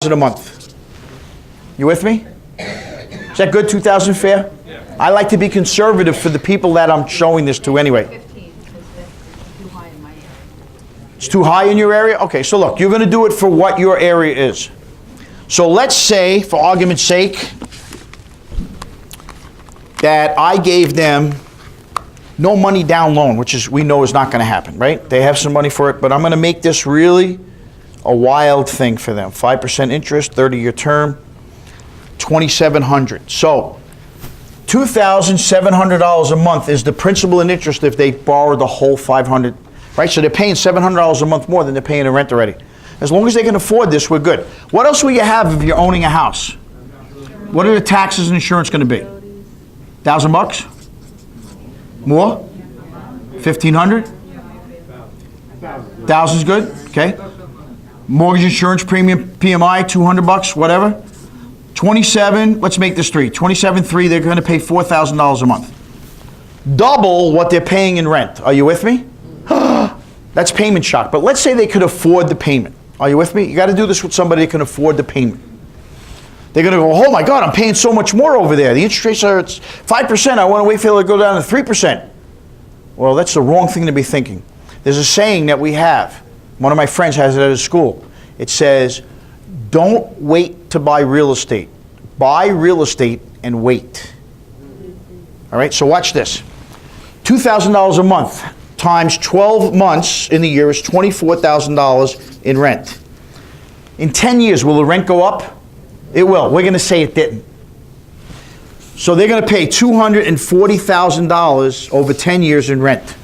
a month. You with me? Is that good? 2,000 fair? Yeah. I like to be conservative for the people that I'm showing this to anyway. 15, because that's too high in my area. It's too high in your area? Okay, so look, you're going to do it for what your area is. So let's say, for argument's sake, that I gave them no money down loan, which is we know is not going to happen, right? They have some money for it, but I'm going to make this really a wild thing for them. 5% interest, 30-year term, $2,700. So $2,700 a month is the principal and interest if they borrow the whole $500, right? So they're paying $700 a month more than they're paying in rent already. As long as they can afford this, we're good. What else will you have if you're owning a house? What are the taxes and insurance going to be? $1,000? More? 1,500? 1,000 is good? Okay. Mortgage insurance premium, PMI, $200, whatever. 27, let's make this 3. 27.3, they're going to pay $4,000 a month. Double what they're paying in rent. Are you with me? That's payment shock. But let's say they could afford the payment. Are you with me? You got to do this with somebody that can afford the payment. They're going to go, oh my God, I'm paying so much more over there. The interest rates are 5%. I want to wait for it to go down to 3%. Well, that's the wrong thing to be thinking. There's a saying that we have. One of my friends has it at his school. It says, don't wait to buy real estate. Buy real estate and wait. All right, so watch this. $2,000 a month times 12 months in the year is $24,000 in rent. In 10 years, will the rent go up? It will. We're going to say it didn't. So they're going to pay $240,000 over 10 years in rent.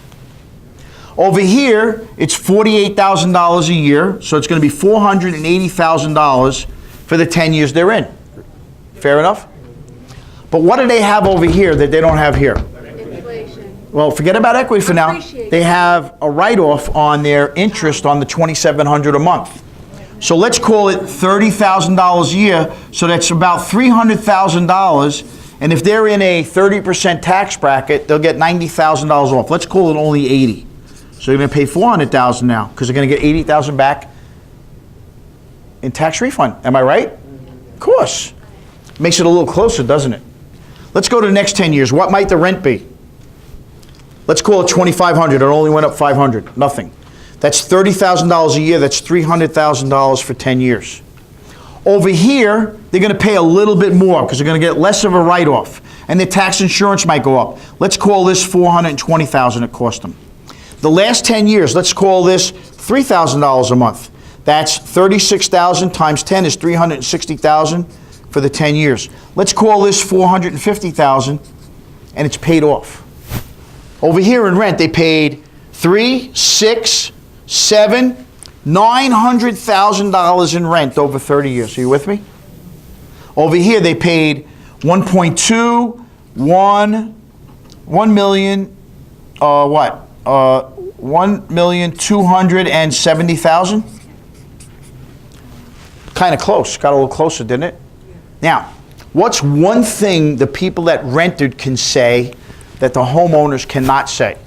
Over here, it's $48,000 a year, so it's going to be $480,000 for the 10 years they're in. Fair enough? But what do they have over here that they don't have here? Inflation. Well, forget about equity for now. They have a write-off on their interest on the $2,700 a month. So let's call it $30,000 a year, so that's about $300,000. And if they're in a 30% tax bracket, they'll get $90,000 off. Let's call it only $80,000. So you're going to pay $400,000 now because they're going to get $80,000 back in tax refund. Am I right? Of course. Makes it a little closer, doesn't it? Let's go to the next 10 years. What might the rent be? Let's call it $2,500. It only went up $500. Nothing. That's $30,000 a year. That's $300,000 for 10 years. Over here, they're going to pay a little bit more because they're going to get less of a write-off. And their tax insurance might go up. Let's call this $420,000 it cost them. The last 10 years, let's call this $3,000 a month. That's $36,000 times 10 is $360,000 for the 10 years. Let's call this $450,000 and it's paid off. Over here in rent, they paid $3, $6, $7, $900,000 in rent over 30 years. Are you with me? Over here, they paid 1.2, 1 million, what? 1,270,000. Kind of close. Got a little closer, didn't it? Now, what's one thing the people that rented can say that the homeowners cannot say?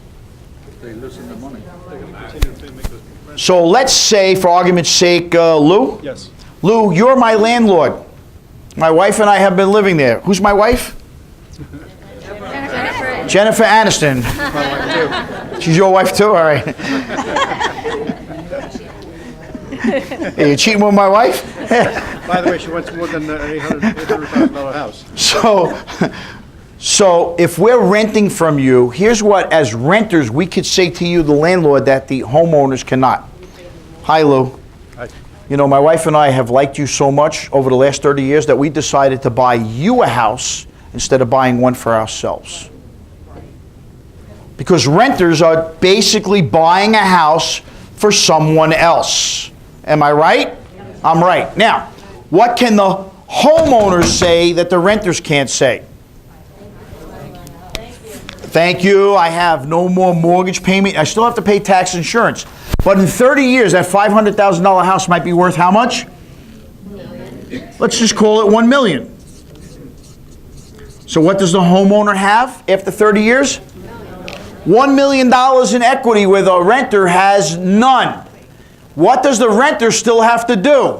They listen to money. So let's say, for argument's sake, Lou? Yes. Lou, you're my landlord. My wife and I have been living there. Who's my wife? Jennifer Aniston. My wife too. She's your wife too? All right. Hey, you cheating with my wife? By the way, she wants more than an $800,000 house. So if we're renting from you, here's what, as renters, we could say to you, the landlord, that the homeowners cannot. Hi, Lou. Hi. You know, my wife and I have liked you so much over the last 30 years that we decided to buy you a house instead of buying one for ourselves. Because renters are basically buying a house for someone else. Am I right? I'm right. Now, what can the homeowners say that the renters can't say? Thank you. I have no more mortgage payment. I still have to pay tax insurance. But in 30 years, that $500,000 house might be worth how much? Let's just call it $1 million. So what does the homeowner have after 30 years? $1 million in equity where the renter has none. What does the renter still have to do?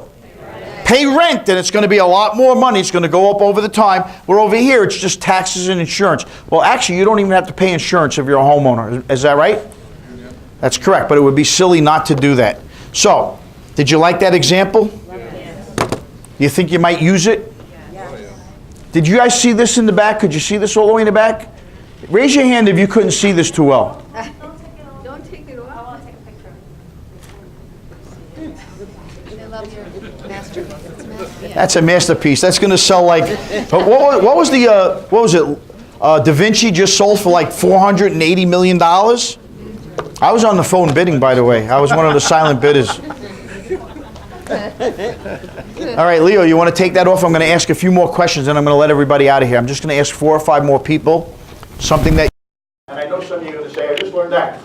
pay rent, then it's going to be a lot more money. It's going to go up over the time. Where over here, it's just taxes and insurance. Well, actually, you don't even have to pay insurance if you're a homeowner. Is that right? That's correct, but it would be silly not to do that. So, did you like that example? Yes. You think you might use it? Yes. Did you guys see this in the back? Could you see this all the way in the back? Raise your hand if you couldn't see this too well. Don't take it off. I want to take a picture. I love your masterpiece. It's masterpiece. That's a masterpiece. That's going to sell like, what was it? Da Vinci just sold for like $480 million? I was on the phone bidding, by the way. I was one of the silent bidders. All right, Leo, you want to take that off? I'm going to ask a few more questions, and I'm going to let everybody out of here. I'm just going to ask 4 or 5 more people something that... And I know some of you are going to say, I just learned that.